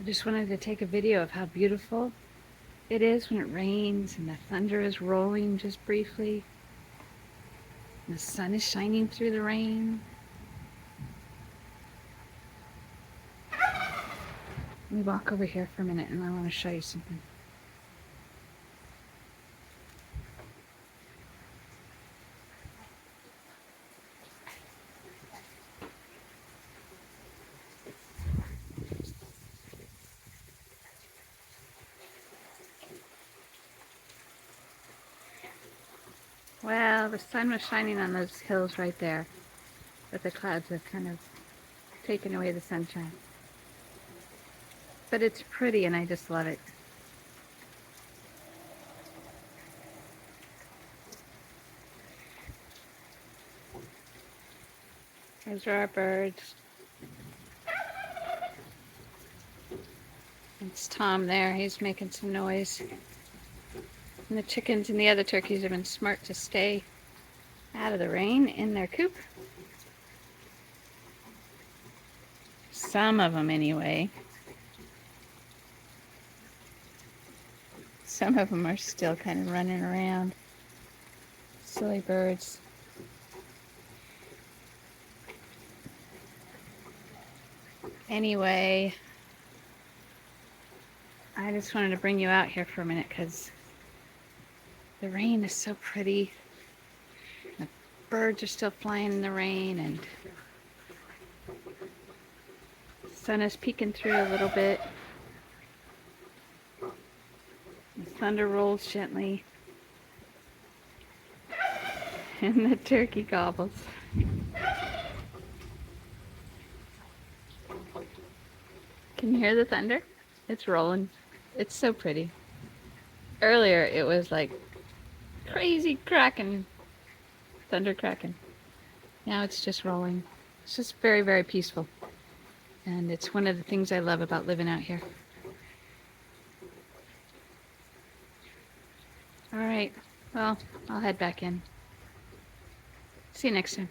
just wanted to take a video of how beautiful it is when it rains and the thunder is rolling just briefly. And the sun is shining through the rain. Let me walk over here for a minute and I want to show you something. Well, the sun was shining on those hills right there, but the clouds have kind of taken away the sunshine. But it's pretty and I just love it. Those are our birds. It's Tom there, he's making some noise. And the chickens and the other turkeys have been smart to stay out of the rain in their coop. Some of them anyway. Some of them are still kind of running around. Silly birds. Anyway, I just wanted to bring you out here for a minute because the rain is so pretty. The birds are still flying in the rain and the sun is peeking through a little bit. The thunder rolls gently. And the turkey gobbles. Can you hear the thunder? It's rolling. It's so pretty. Earlier it was like crazy cracking, thunder cracking. Now it's just rolling. It's just very, very peaceful. And it's one of the things I love about living out here. All right, well, I'll head back in. See you next time.